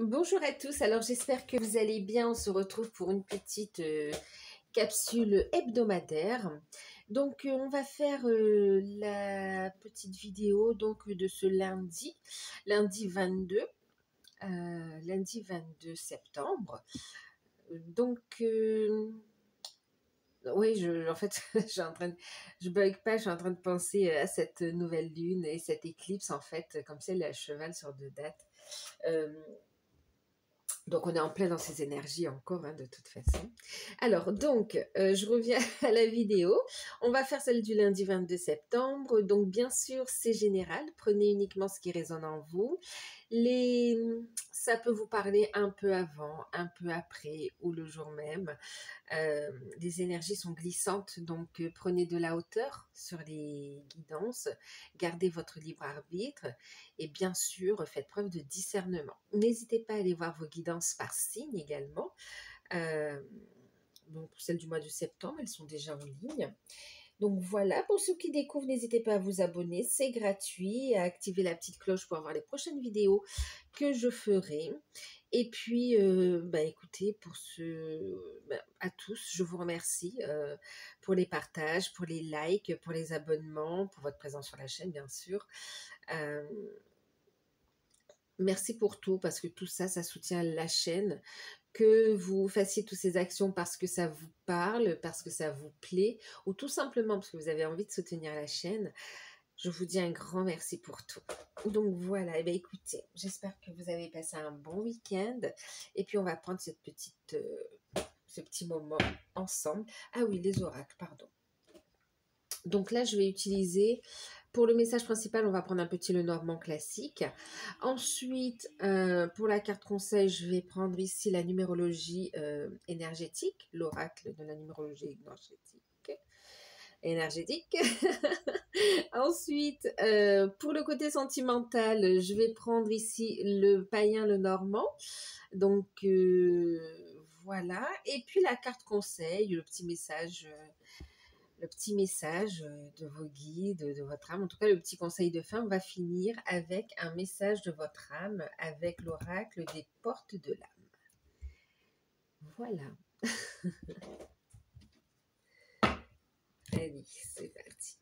Bonjour à tous, alors j'espère que vous allez bien. On se retrouve pour une petite capsule hebdomadaire. Donc on va faire la petite vidéo donc de ce lundi 22, lundi 22 septembre. Donc oui, en fait, je bug pas, je suis en train de penser à cette nouvelle lune et cette éclipse en fait, comme c'est à cheval sur deux dates. Donc, on est en plein dans ces énergies encore, hein, de toute façon. Alors, donc, je reviens à la vidéo. On va faire celle du lundi 22 septembre. Donc, bien sûr, c'est général. Prenez uniquement ce qui résonne en vous. Ça peut vous parler un peu avant, un peu après ou le jour même. Les énergies sont glissantes, donc prenez de la hauteur sur les guidances. Gardez votre libre arbitre. Et bien sûr, faites preuve de discernement. N'hésitez pas à aller voir vos guidances par signe également. Donc, pour celles du mois de septembre, elles sont déjà en ligne. Donc voilà, pour ceux qui découvrent, n'hésitez pas à vous abonner, c'est gratuit, à activer la petite cloche pour avoir les prochaines vidéos que je ferai. Et puis, écoutez, à tous, je vous remercie pour les partages, pour les likes, pour les abonnements, pour votre présence sur la chaîne, bien sûr. Merci pour tout, parce que tout ça, ça soutient la chaîne. Que vous fassiez toutes ces actions parce que ça vous parle, parce que ça vous plaît, ou tout simplement parce que vous avez envie de soutenir la chaîne, je vous dis un grand merci pour tout. Donc voilà, et bien écoutez, j'espère que vous avez passé un bon week-end, et puis on va prendre ce petit moment ensemble. Ah oui, les oracles, pardon. Donc là, je vais utiliser, pour le message principal, on va prendre un petit Lenormand classique. Ensuite, pour la carte conseil, je vais prendre ici la numérologie énergétique, l'oracle de la numérologie énergétique. Ensuite, pour le côté sentimental, je vais prendre ici le païen Lenormand. Donc, voilà. Et puis la carte conseil, le petit message de vos guides, de votre âme. En tout cas, le petit conseil de fin, on va finir avec un message de votre âme, avec l'oracle des portes de l'âme. Voilà. Allez, c'est parti.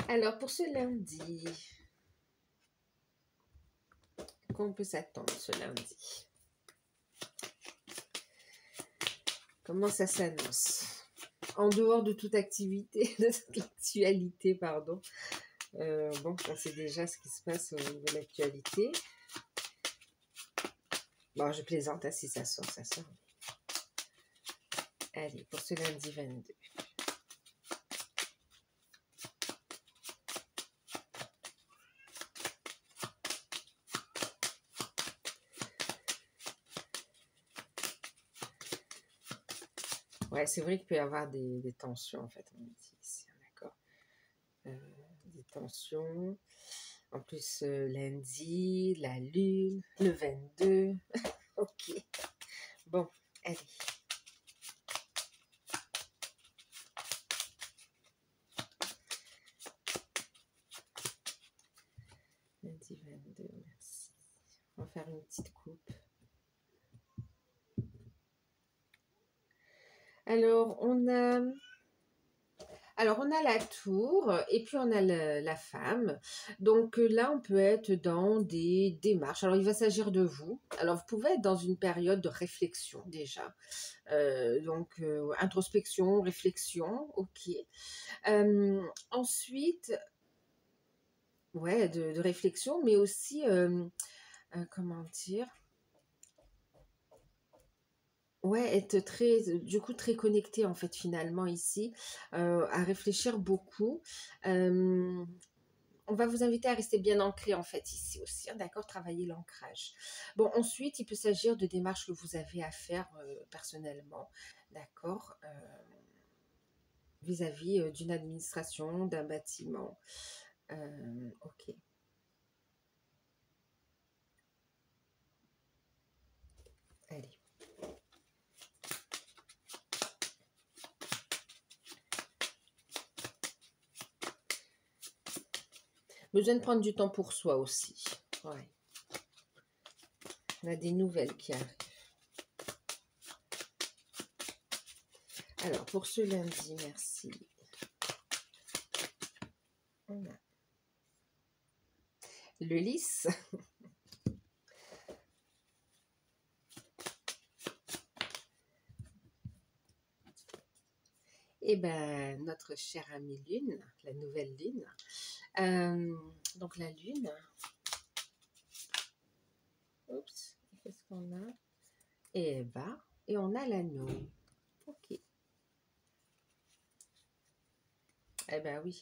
Alors, pour ce lundi, qu'on peut s'attendre ce lundi? Comment ça s'annonce? En dehors de toute activité, de toute actualité, pardon. Bon, on sait déjà ce qui se passe au niveau de l'actualité. Bon, je plaisante, hein, si ça sort, ça sort. Allez, pour ce lundi 22. Ouais, c'est vrai qu'il peut y avoir des tensions, en fait, on dit ici, d'accord. Des tensions. En plus, lundi, la lune, le 22. Ok. Bon, allez. Lundi 22, merci. On va faire une petite coupe. Alors, on a la tour et puis on a la femme. Donc là, on peut être dans des démarches. Alors, il va s'agir de vous. Alors, vous pouvez être dans une période de réflexion déjà. Donc, introspection, réflexion, ok. Ensuite, ouais, de réflexion, mais aussi, comment dire? Ouais, être très connecté en fait finalement ici, à réfléchir beaucoup. On va vous inviter à rester bien ancré en fait ici aussi, hein, d'accord? Travailler l'ancrage. Bon, ensuite, il peut s'agir de démarches que vous avez à faire personnellement, d'accord? Vis-à-vis d'une administration, d'un bâtiment. Ok. Allez. Besoin de prendre du temps pour soi aussi. Ouais. On a des nouvelles qui arrivent. Alors, pour ce lundi, merci. On a le lys. Et ben notre chère amie Lune, la nouvelle Lune. Donc la Lune. Oups, qu'est-ce qu'on a? Et ben, et on a l'anneau. Ok. Eh ben oui.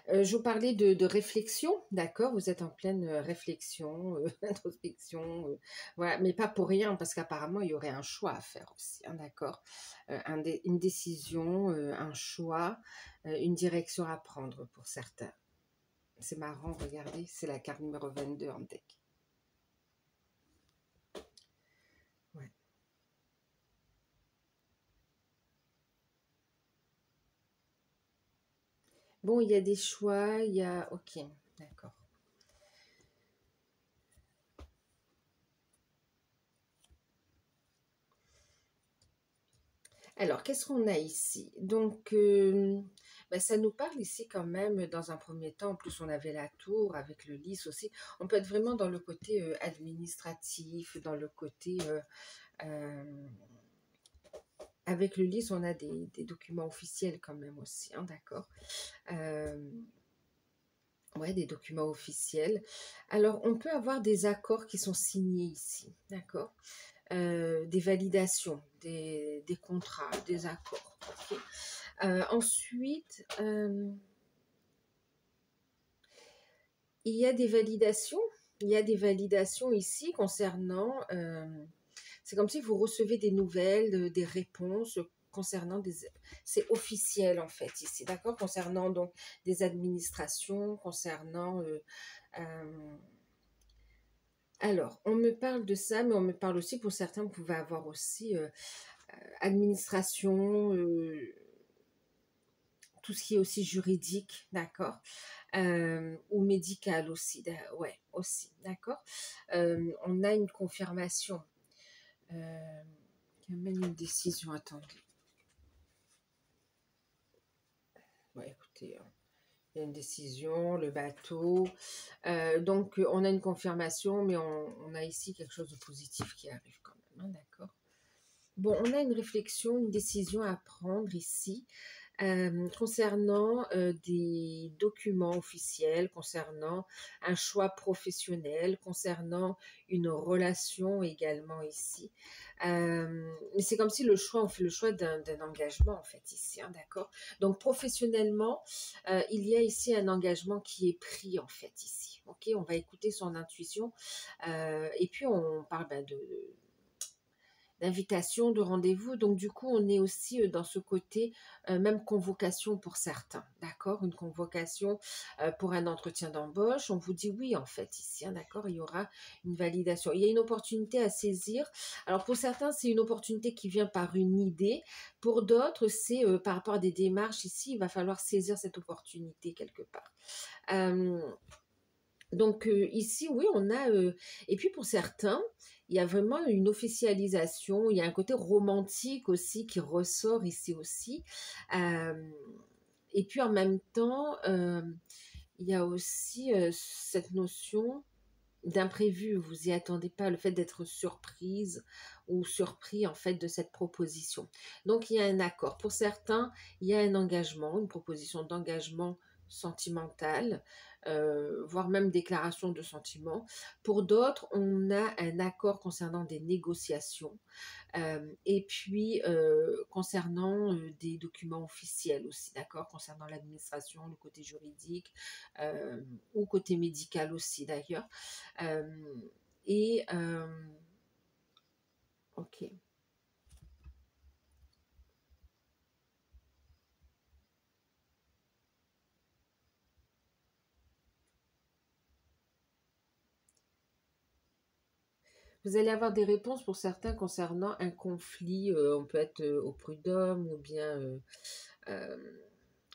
Je vous parlais de réflexion, d'accord? Vous êtes en pleine réflexion, introspection, voilà, mais pas pour rien, parce qu'apparemment, il y aurait un choix à faire aussi, hein, d'accord? Une décision, un choix, une direction à prendre pour certains. C'est marrant, regardez, c'est la carte numéro 22 en deck. Ouais. Bon, il y a des choix, il y a... Ok, d'accord. Alors, qu'est-ce qu'on a ici? Donc, ben, ça nous parle ici quand même, dans un premier temps, en plus on avait la tour avec le lys aussi. On peut être vraiment dans le côté administratif, dans le côté... euh, avec le lys, on a des documents officiels quand même aussi, hein, d'accord? Ouais, des documents officiels. Alors, on peut avoir des accords qui sont signés ici, d'accord? Des validations, des contrats, des accords. Ok. Ensuite, il y a des validations. Il y a des validations ici concernant... c'est comme si vous recevez des nouvelles, des réponses concernant des... C'est officiel en fait ici, d'accord? Concernant donc des administrations, concernant... alors, on me parle de ça, mais on me parle aussi, pour certains, vous pouvez avoir aussi administration, tout ce qui est aussi juridique, d'accord, ou médical aussi, ouais, aussi, d'accord. On a une confirmation, qui amène une décision, attendez. Ouais, écoutez, il y a une décision, le bateau, donc on a une confirmation, mais on a ici quelque chose de positif qui arrive quand même, hein, d'accord. Bon, on a une réflexion, une décision à prendre ici. Concernant des documents officiels, concernant un choix professionnel, concernant une relation également ici. Mais c'est comme si le choix, on fait le choix d'un engagement en fait ici, hein, d'accord? Donc professionnellement, il y a ici un engagement qui est pris en fait ici. Ok, on va écouter son intuition et puis on parle d'invitation, de rendez-vous. Donc, du coup, on est aussi dans ce côté, même convocation pour certains, d'accord? Une convocation pour un entretien d'embauche. On vous dit oui, en fait, ici, hein, d'accord? Il y aura une validation. Il y a une opportunité à saisir. Alors, pour certains, c'est une opportunité qui vient par une idée. Pour d'autres, c'est par rapport à des démarches. Ici, il va falloir saisir cette opportunité quelque part. Donc ici, oui, on a... et puis pour certains, il y a vraiment une officialisation, il y a un côté romantique aussi qui ressort ici aussi. Euh, et puis en même temps, il y a aussi cette notion d'imprévu. Vous y attendez pas, le fait d'être surprise ou surpris en fait de cette proposition. Donc il y a un accord. Pour certains, il y a un engagement, une proposition d'engagement sentimental, voire même déclaration de sentiments. Pour d'autres, on a un accord concernant des négociations. Et puis, concernant des documents officiels aussi, d'accord, concernant l'administration, le côté juridique, ou côté médical aussi d'ailleurs. Et, ok. Vous allez avoir des réponses pour certains concernant un conflit, on peut être au prud'homme ou bien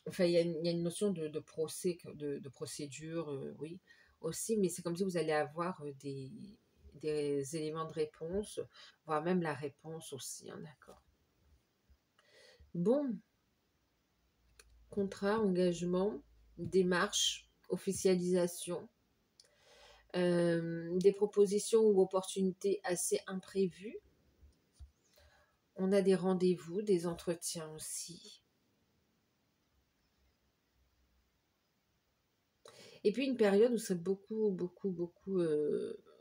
enfin, il y a une notion de procès, de procédure, oui, aussi, mais c'est comme si vous allez avoir des éléments de réponse, voire même la réponse aussi, hein, d'accord. Bon, contrat, engagement, démarche, officialisation, des propositions ou opportunités assez imprévues. On a des rendez-vous, des entretiens aussi. Et puis une période où c'est beaucoup,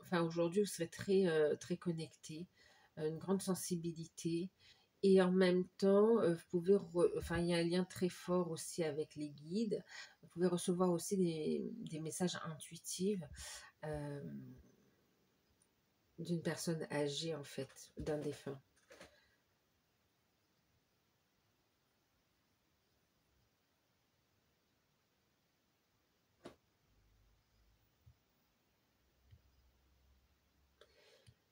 enfin aujourd'hui, vous serez très connecté, une grande sensibilité. Et en même temps, vous pouvez, enfin, il y a un lien très fort aussi avec les guides. Vous pouvez recevoir aussi des messages intuitifs euh, d'une personne âgée, en fait, d'un défunt.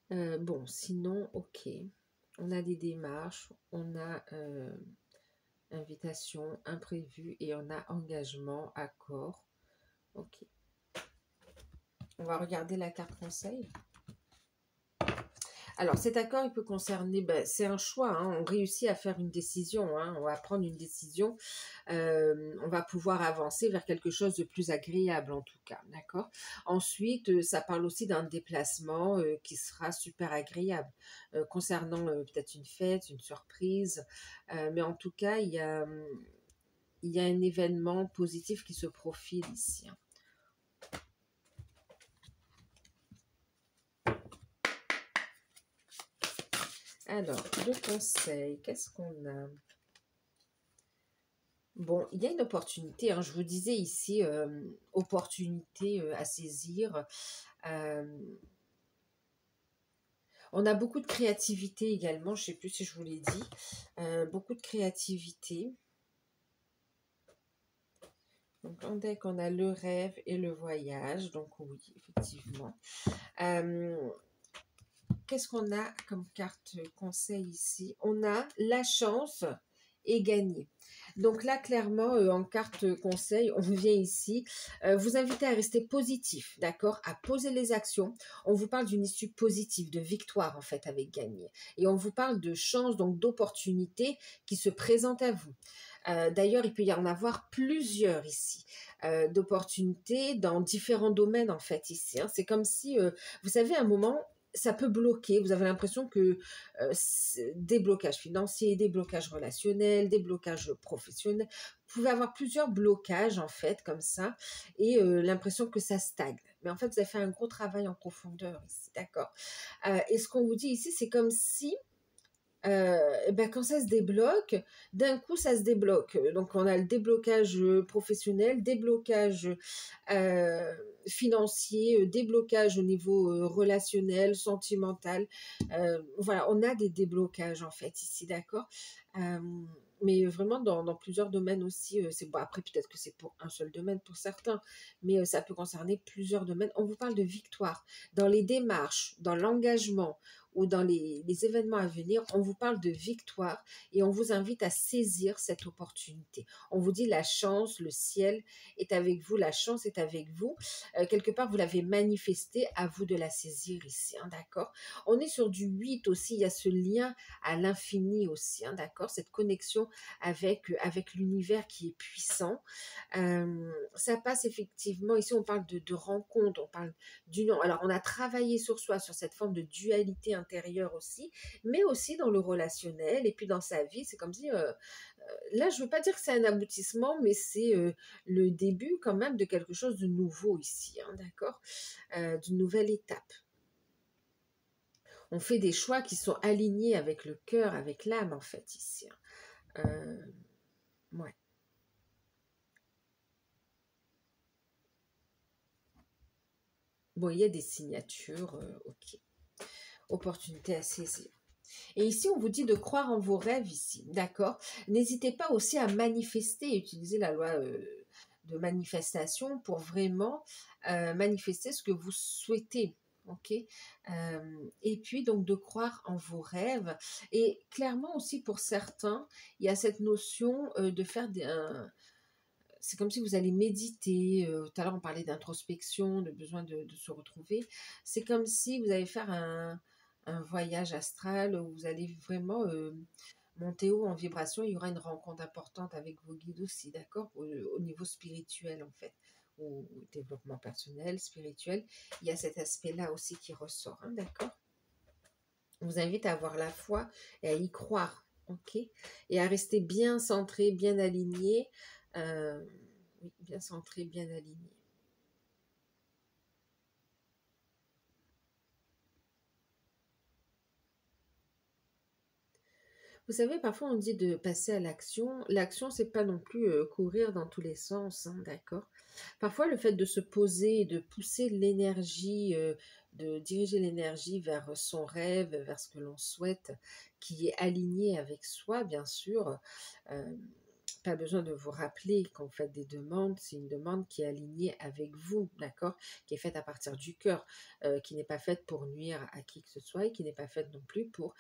Bon, sinon, ok. On a des démarches, on a invitation, imprévu et on a engagement, accord. Ok. On va regarder la carte conseil. Alors, cet accord, il peut concerner, ben, c'est un choix, hein, on réussit à faire une décision, hein, on va prendre une décision, on va pouvoir avancer vers quelque chose de plus agréable en tout cas, d'accord. Ensuite, ça parle aussi d'un déplacement qui sera super agréable, concernant peut-être une fête, une surprise, mais en tout cas, il y a un événement positif qui se profile ici, hein. Alors, le conseil, qu'est-ce qu'on a? Bon, il y a une opportunité, hein, je vous disais ici, opportunité à saisir. Euh, on a beaucoup de créativité également, je ne sais plus si je vous l'ai dit. Beaucoup de créativité. Donc, on dit qu'on a le rêve et le voyage, donc oui, effectivement. Qu'est-ce qu'on a comme carte conseil ici? On a la chance et gagner. Donc là, clairement, en carte conseil, on vient ici vous inviter à rester positif, d'accord, à poser les actions. On vous parle d'une issue positive, de victoire en fait avec gagner. Et on vous parle de chance, donc d'opportunités qui se présentent à vous. D'ailleurs, il peut y en avoir plusieurs ici, d'opportunités dans différents domaines en fait ici, hein. C'est comme si, vous savez, à un moment, ça peut bloquer. Vous avez l'impression que des blocages financiers, des blocages relationnels, des blocages professionnels. Vous pouvez avoir plusieurs blocages en fait comme ça et l'impression que ça stagne. Mais en fait, vous avez fait un gros travail en profondeur ici, d'accord. Et ce qu'on vous dit ici, c'est comme si ben, quand ça se débloque, d'un coup ça se débloque. Donc on a le déblocage professionnel, déblocage financier, déblocage au niveau relationnel, sentimental. Voilà, on a des déblocages en fait ici, d'accord. Euh, mais vraiment dans plusieurs domaines aussi. C'est bon, après peut-être que c'est pour un seul domaine pour certains, mais ça peut concerner plusieurs domaines. On vous parle de victoire dans les démarches, dans l'engagement ou dans les événements à venir, on vous parle de victoire et on vous invite à saisir cette opportunité. On vous dit la chance, le ciel est avec vous, la chance est avec vous. Quelque part, vous l'avez manifesté, à vous de la saisir ici, hein, d'accord. On est sur du 8 aussi, il y a ce lien à l'infini aussi, hein, d'accord, cette connexion avec l'univers qui est puissant. Ça passe effectivement, ici on parle de rencontre, on parle d'union. Alors on a travaillé sur soi, sur cette forme de dualité intérieure aussi, mais aussi dans le relationnel et puis dans sa vie. C'est comme si, là je ne veux pas dire que c'est un aboutissement, mais c'est le début quand même de quelque chose de nouveau ici, hein, d'accord, d'une nouvelle étape. On fait des choix qui sont alignés avec le cœur, avec l'âme en fait ici, hein. Ouais. Bon, il y a des signatures, ok. Opportunité à saisir. Et ici, on vous dit de croire en vos rêves ici, d'accord. N'hésitez pas aussi à manifester, utiliser la loi de manifestation pour vraiment manifester ce que vous souhaitez. Ok. Et puis donc de croire en vos rêves et clairement aussi pour certains il y a cette notion de faire c'est comme si vous allez méditer. Tout à l'heure, on parlait d'introspection, de besoin de se retrouver. C'est comme si vous allez faire un voyage astral où vous allez vraiment monter haut en vibration. Il y aura une rencontre importante avec vos guides aussi, d'accord? Au niveau spirituel, en fait, au développement personnel, spirituel. Il y a cet aspect-là aussi qui ressort, hein, d'accord? On vous invite à avoir la foi et à y croire, ok? Et à rester bien centré, bien aligné. euh, oui, bien centré, bien aligné. Vous savez, parfois on dit de passer à l'action. L'action, c'est pas non plus courir dans tous les sens, hein, d'accord? Parfois, le fait de se poser et de pousser l'énergie, de diriger l'énergie vers son rêve, vers ce que l'on souhaite, qui est aligné avec soi, bien sûr. euh, Pas besoin de vous rappeler quand vous faites des demandes, c'est une demande qui est alignée avec vous, d'accord? Qui est faite à partir du cœur, qui n'est pas faite pour nuire à qui que ce soit et qui n'est pas faite non plus pour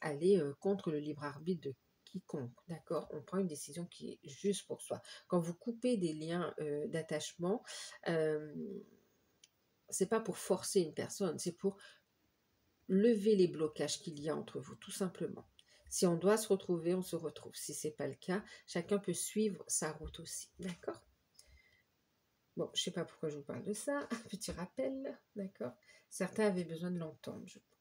aller contre le libre arbitre de quiconque, d'accord? On prend une décision qui est juste pour soi. Quand vous coupez des liens d'attachement, euh, c'est pas pour forcer une personne, c'est pour lever les blocages qu'il y a entre vous, tout simplement. Si on doit se retrouver, on se retrouve. Si ce n'est pas le cas, chacun peut suivre sa route aussi. D'accord? Bon, je ne sais pas pourquoi je vous parle de ça. Un petit rappel, d'accord? Certains avaient besoin de l'entendre, je pense.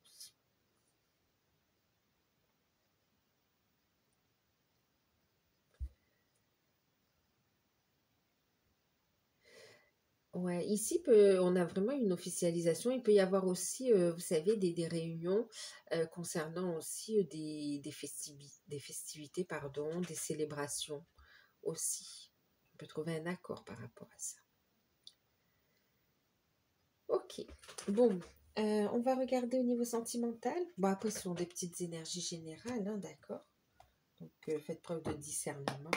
Ouais, ici, on a vraiment une officialisation. Il peut y avoir aussi, vous savez, des réunions concernant aussi des festivités, pardon, des célébrations aussi. On peut trouver un accord par rapport à ça. Ok, bon, on va regarder au niveau sentimental. Bon, après, ce sont des petites énergies générales, hein, d'accord? Donc, faites preuve de discernement.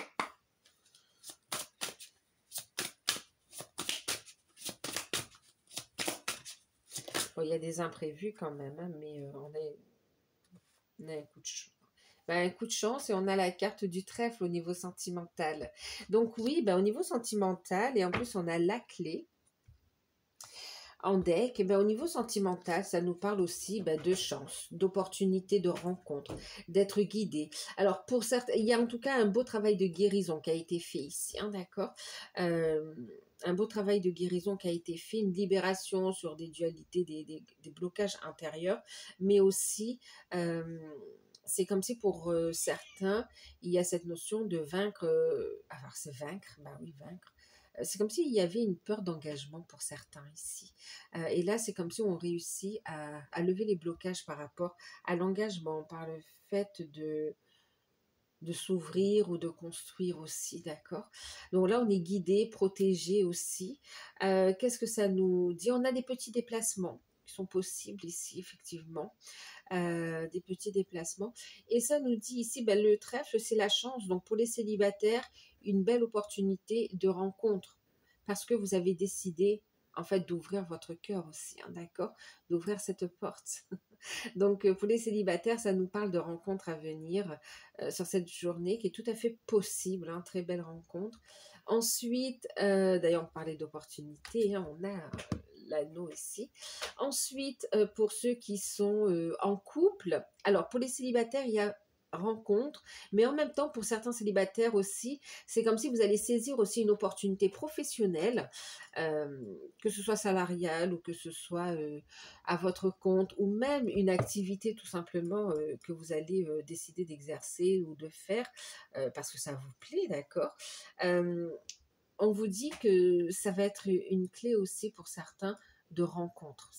Bon, il y a des imprévus quand même, hein, mais on a un coup de chance. Ben, un coup de chance et on a la carte du trèfle au niveau sentimental. Donc oui, ben, au niveau sentimental, et en plus on a la clé en deck, au niveau sentimental, ça nous parle aussi de chance, d'opportunité de rencontre, d'être guidé. Alors pour certains, il y a en tout cas un beau travail de guérison qui a été fait ici, hein, d'accord. Un beau travail de guérison qui a été fait, une libération sur des dualités, des blocages intérieurs, mais aussi c'est comme si pour certains, il y a cette notion de vaincre. Alors c'est vaincre, bah oui, vaincre. C'est comme s'il y avait une peur d'engagement pour certains ici. Et là, c'est comme si on réussit à lever les blocages par rapport à l'engagement, par le fait de s'ouvrir ou de construire aussi, d'accord? Donc là, on est guidé, protégé aussi. Qu'est-ce que ça nous dit? On a des petits déplacements qui sont possibles ici, effectivement. Des petits déplacements. Et ça nous dit ici, le trèfle, c'est la chance. Donc pour les célibataires, une belle opportunité de rencontre. Parce que vous avez décidé, en fait, d'ouvrir votre cœur aussi, hein, d'accord? D'ouvrir cette porte. Donc pour les célibataires, ça nous parle de rencontres à venir sur cette journée qui est tout à fait possible, hein, très belle rencontre. Ensuite, d'ailleurs, on parlait d'opportunités, hein, on a l'anneau ici. Ensuite, pour ceux qui sont en couple, alors pour les célibataires, il y a rencontre, mais en même temps, pour certains célibataires aussi, c'est comme si vous allez saisir aussi une opportunité professionnelle, que ce soit salariale ou que ce soit à votre compte, ou même une activité tout simplement que vous allez décider d'exercer ou de faire parce que ça vous plaît, d'accord? Euh, on vous dit que ça va être une clé aussi pour certains de rencontre.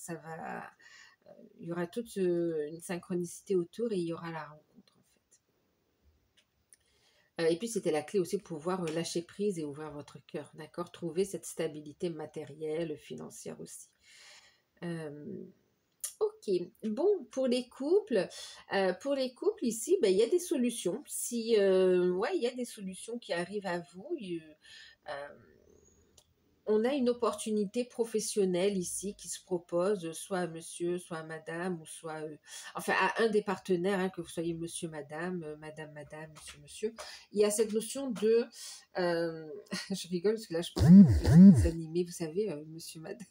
Il y aura toute une synchronicité autour et il y aura la rencontre en fait. Et puis c'était la clé aussi pour pouvoir lâcher prise et ouvrir votre cœur, d'accord? Trouver cette stabilité matérielle, financière aussi. Ok, bon, pour les couples ici, il y a des solutions. Ouais, il y a des solutions qui arrivent à vous. Euh, on a une opportunité professionnelle ici qui se propose, soit à monsieur, soit à madame, ou soit, enfin, à un des partenaires, hein, que vous soyez monsieur, madame, madame, madame, monsieur, monsieur. Il y a cette notion de... je rigole parce que là, je pense aux animés, vous savez, monsieur, madame.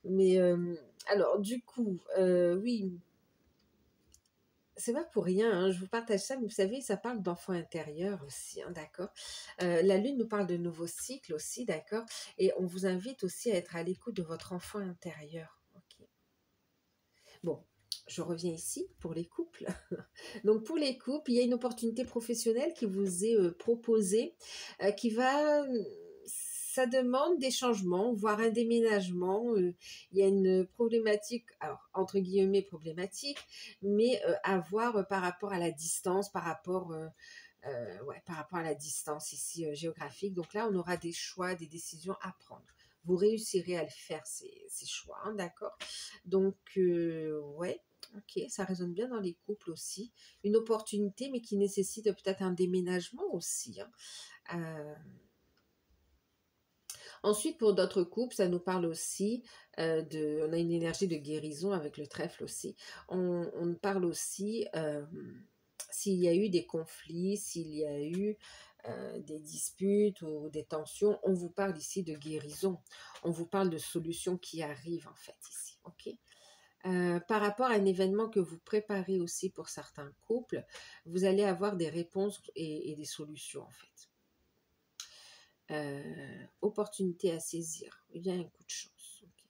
Mais, alors, du coup, oui, c'est pas pour rien, hein, je vous partage ça, mais vous savez, ça parle d'enfant intérieur aussi, hein, d'accord. La lune nous parle de nouveaux cycles aussi, d'accord. Et on vous invite aussi à être à l'écoute de votre enfant intérieur. Ok. Bon, je reviens ici pour les couples. Donc pour les couples, il y a une opportunité professionnelle qui vous est proposée, qui va... Ça demande des changements, voire un déménagement. Il y a une problématique, alors entre guillemets problématique, mais à voir par rapport à la distance, par rapport à la distance ici géographique. Donc là, on aura des choix, des décisions à prendre. Vous réussirez à le faire, ces choix, hein, d'accord. Donc, ouais, ok, ça résonne bien dans les couples aussi. Une opportunité, mais qui nécessite peut-être un déménagement aussi, hein. Ensuite, pour d'autres couples, ça nous parle aussi on a une énergie de guérison avec le trèfle aussi. On parle aussi s'il y a eu des conflits, s'il y a eu des disputes ou des tensions, on vous parle ici de guérison. On vous parle de solutions qui arrivent en fait ici, ok? Par rapport à un événement que vous préparez aussi pour certains couples, vous allez avoir des réponses et des solutions en fait. Opportunité à saisir. Il y a un coup de chance. Okay.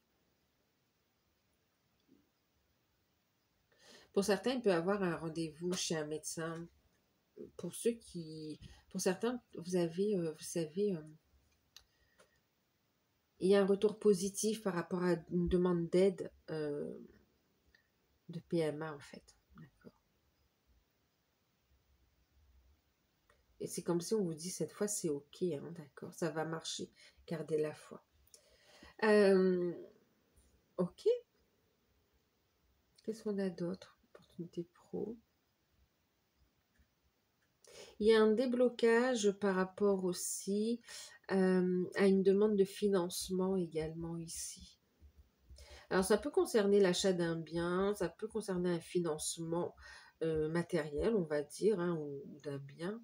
Pour certains, il peut y avoir un rendez-vous chez un médecin. Pour certains, vous avez, vous savez, il y a un retour positif par rapport à une demande d'aide de PMA en fait. D'accord. Et c'est comme si on vous dit cette fois c'est ok, hein, d'accord, ça va marcher. Gardez la foi. Ok. Qu'est-ce qu'on a d'autre? Opportunité pro. Il y a un déblocage par rapport aussi à une demande de financement également ici. Alors ça peut concerner l'achat d'un bien, ça peut concerner un financement matériel, on va dire, hein, ou d'un bien.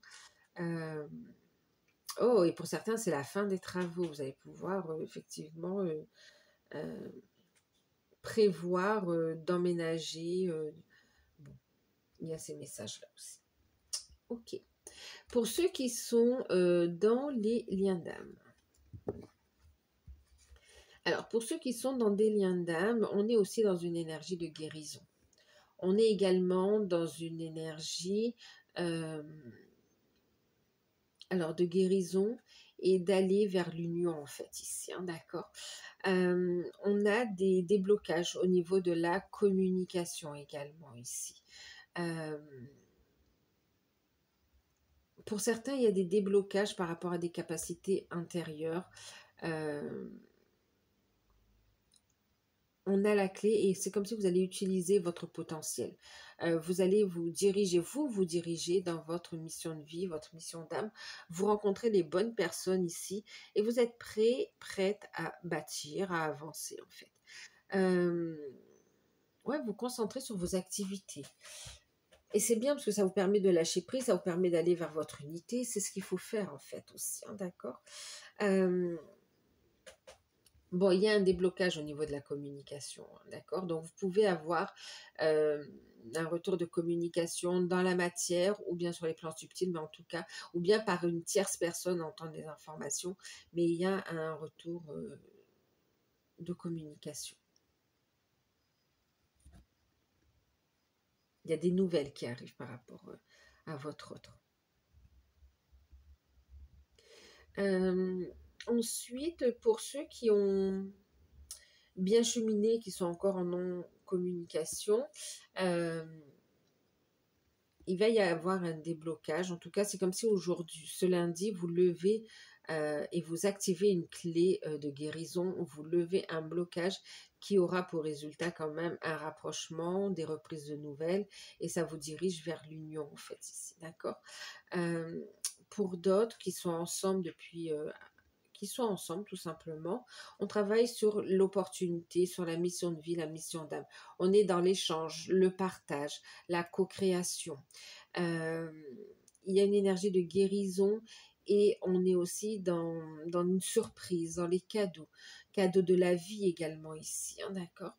Oh, et pour certains, c'est la fin des travaux. Vous allez pouvoir effectivement prévoir d'emménager. Bon, il y a ces messages-là aussi. Ok. Pour ceux qui sont dans les liens d'âme. Alors, pour ceux qui sont dans des liens d'âme, on est aussi dans une énergie de guérison. On est également dans une énergie de guérison et d'aller vers l'union en fait ici, hein, d'accord. On a des déblocages au niveau de la communication également ici. Pour certains, il y a des déblocages par rapport à des capacités intérieures. On a la clé et c'est comme si vous allez utiliser votre potentiel. Vous allez vous diriger dans votre mission de vie, votre mission d'âme. Vous rencontrez les bonnes personnes ici et vous êtes prête à bâtir, à avancer en fait. Vous concentrez sur vos activités. Et c'est bien parce que ça vous permet de lâcher prise, ça vous permet d'aller vers votre unité. C'est ce qu'il faut faire en fait aussi, hein, d'accord. Bon, il y a un déblocage au niveau de la communication, hein, d'accord. Donc, vous pouvez avoir un retour de communication dans la matière ou bien sur les plans subtils, mais en tout cas, ou bien par une tierce personne entendre des informations, mais il y a un retour de communication. Il y a des nouvelles qui arrivent par rapport à votre autre. Ensuite, pour ceux qui ont bien cheminé, qui sont encore en non-communication, il va y avoir un déblocage. En tout cas, c'est comme si aujourd'hui, ce lundi, vous levez et vous activez une clé de guérison, vous levez un blocage qui aura pour résultat quand même un rapprochement, des reprises de nouvelles, et ça vous dirige vers l'union en fait ici, d'accord. Pour d'autres qui sont ensemble depuis, qui sont ensemble tout simplement, on travaille sur l'opportunité, sur la mission de vie, la mission d'âme. On est dans l'échange, le partage, la co-création. Euh, il y a une énergie de guérison et on est aussi dans une surprise, dans les cadeaux. Cadeaux de la vie également ici, hein, d'accord.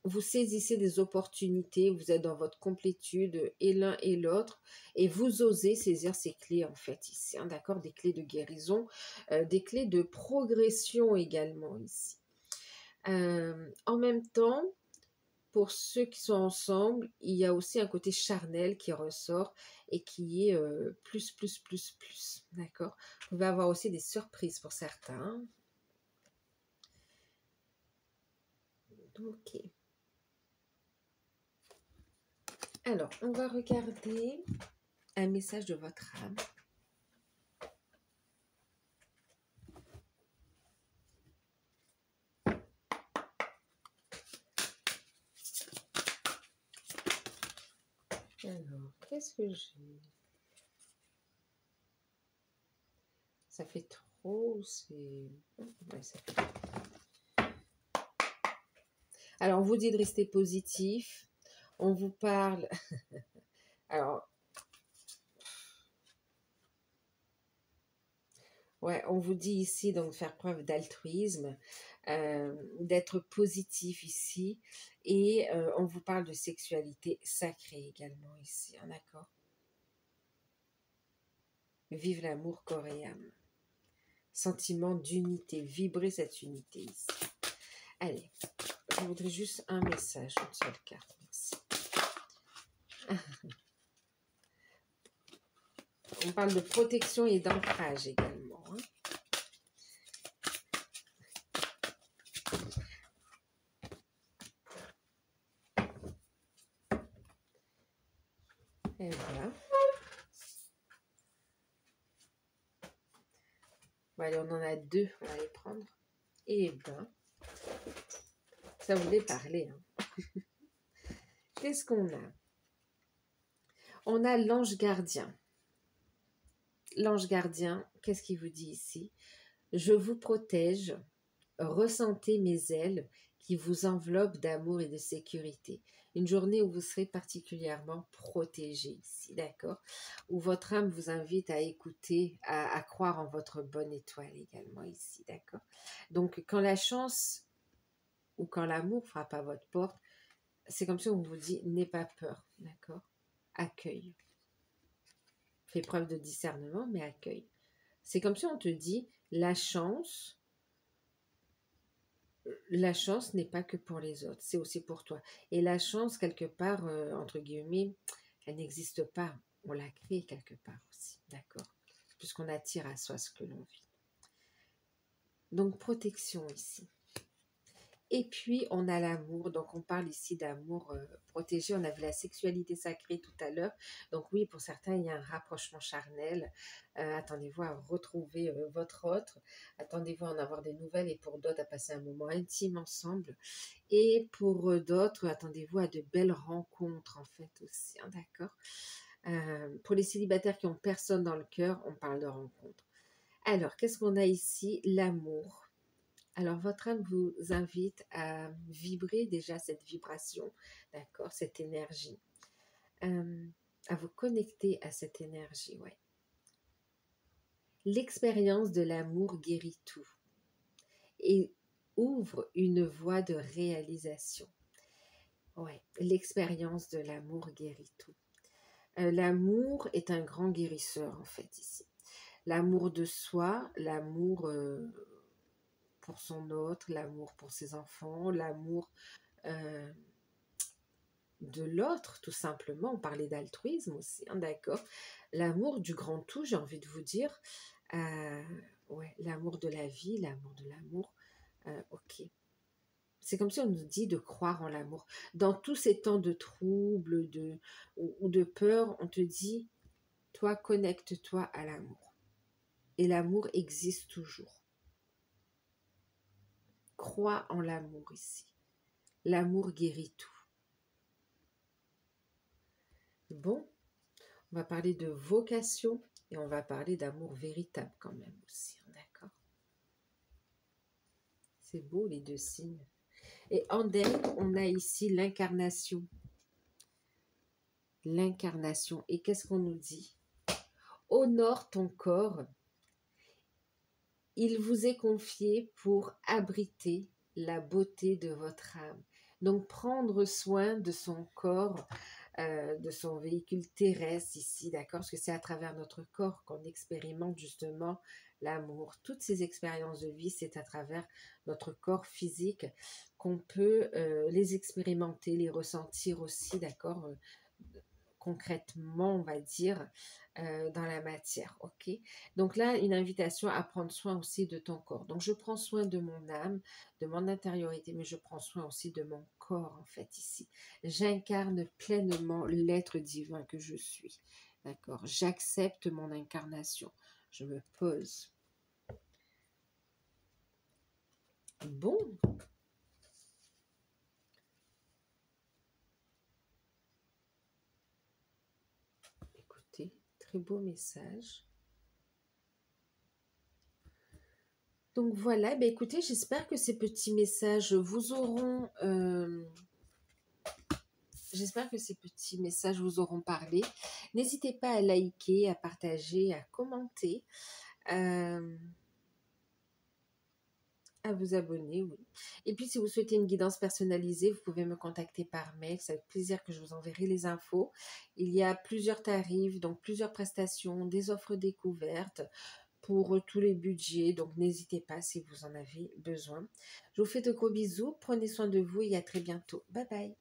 Vous saisissez des opportunités, vous êtes dans votre complétude et l'un et l'autre, et vous osez saisir ces clés en fait ici, hein, d'accord, des clés de guérison, des clés de progression également ici. En même temps, pour ceux qui sont ensemble, il y a aussi un côté charnel qui ressort et qui est plus, d'accord. Vous pouvez avoir aussi des surprises pour certains. Ok. Alors, on va regarder un message de votre âme. Alors, qu'est-ce que j'ai? Ça fait trop, c'est... Ouais, ça fait... Alors, on vous dit de rester positif. On vous parle... Alors, ouais, on vous dit ici donc de faire preuve d'altruisme, d'être positif ici, et on vous parle de sexualité sacrée également ici, hein, d'accord? Vive l'amour corps et âme. Sentiment d'unité, vibrer cette unité ici. Allez, je voudrais juste un message, une seule carte, merci. On parle de protection et d'ancrage également, hein. Et voilà. Bon, allez, on en a deux, on va les prendre. Et ben, ça voulait parler, hein. Qu'est-ce qu'on a? On a l'ange gardien. L'ange gardien, qu'est-ce qu'il vous dit ici? Je vous protège, ressentez mes ailes qui vous enveloppent d'amour et de sécurité. Une journée où vous serez particulièrement protégé ici, d'accord? Où votre âme vous invite à écouter, à croire en votre bonne étoile également ici, d'accord? Donc, quand la chance ou quand l'amour frappe à votre porte, c'est comme si on vous dit, n'aie pas peur, d'accord? Accueille. Fais preuve de discernement, mais accueille. C'est comme si on te dit, la chance n'est pas que pour les autres, c'est aussi pour toi. Et la chance, quelque part, entre guillemets, elle n'existe pas. On la crée quelque part aussi, d'accord? Puisqu'on attire à soi ce que l'on vit. Donc, protection ici. Et puis, on a l'amour. Donc, on parle ici d'amour protégé. On avait la sexualité sacrée tout à l'heure. Donc, oui, pour certains, il y a un rapprochement charnel. Attendez-vous à retrouver votre autre. Attendez-vous à en avoir des nouvelles. Et pour d'autres, à passer un moment intime ensemble. Et pour d'autres, attendez-vous à de belles rencontres, en fait, aussi. Hein, d'accord? Pour les célibataires qui n'ont personne dans le cœur, on parle de rencontres. Alors, qu'est-ce qu'on a ici? L'amour. Alors, votre âme vous invite à vibrer déjà cette vibration, d'accord, cette énergie, à vous connecter à cette énergie, ouais. L'expérience de l'amour guérit tout et ouvre une voie de réalisation. Ouais, l'expérience de l'amour guérit tout. L'amour est un grand guérisseur, en fait, ici. L'amour de soi, l'amour pour son autre, l'amour pour ses enfants, l'amour de l'autre, tout simplement. On parlait d'altruisme aussi, hein, d'accord. L'amour du grand tout, j'ai envie de vous dire. Ouais, l'amour de la vie, l'amour de l'amour. Ok. C'est comme si on nous dit de croire en l'amour. Dans tous ces temps de troubles ou de peur, on te dit, toi, connecte-toi à l'amour. Et l'amour existe toujours. crois en l'amour ici. L'amour guérit tout. Bon, on va parler de vocation et on va parler d'amour véritable quand même aussi, d'accord? C'est beau les deux signes. Et en dette, on a ici l'incarnation. L'incarnation. Et qu'est-ce qu'on nous dit? Honore ton corps. Il vous est confié pour abriter la beauté de votre âme. Donc prendre soin de son corps, de son véhicule terrestre ici, d'accord? Parce que c'est à travers notre corps qu'on expérimente justement l'amour. Toutes ces expériences de vie, c'est à travers notre corps physique qu'on peut les expérimenter, les ressentir aussi, d'accord? Concrètement, on va dire, dans la matière, ok? Donc là, une invitation à prendre soin aussi de ton corps. Donc, je prends soin de mon âme, de mon intériorité, mais je prends soin aussi de mon corps, en fait, ici. J'incarne pleinement l'être divin que je suis, d'accord? J'accepte mon incarnation. Je me pose. Bon. Écoutez, très beau message. Donc voilà, ben écoutez, j'espère que ces petits messages vous auront... j'espère que ces petits messages vous auront parlé. N'hésitez pas à liker, à partager, à commenter, à vous abonner, oui. Et puis si vous souhaitez une guidance personnalisée, vous pouvez me contacter par mail. C'est avec plaisir que je vous enverrai les infos. Il y a plusieurs tarifs, donc plusieurs prestations, des offres découvertes pour tous les budgets, donc n'hésitez pas si vous en avez besoin. Je vous fais de gros bisous, prenez soin de vous et à très bientôt. Bye bye.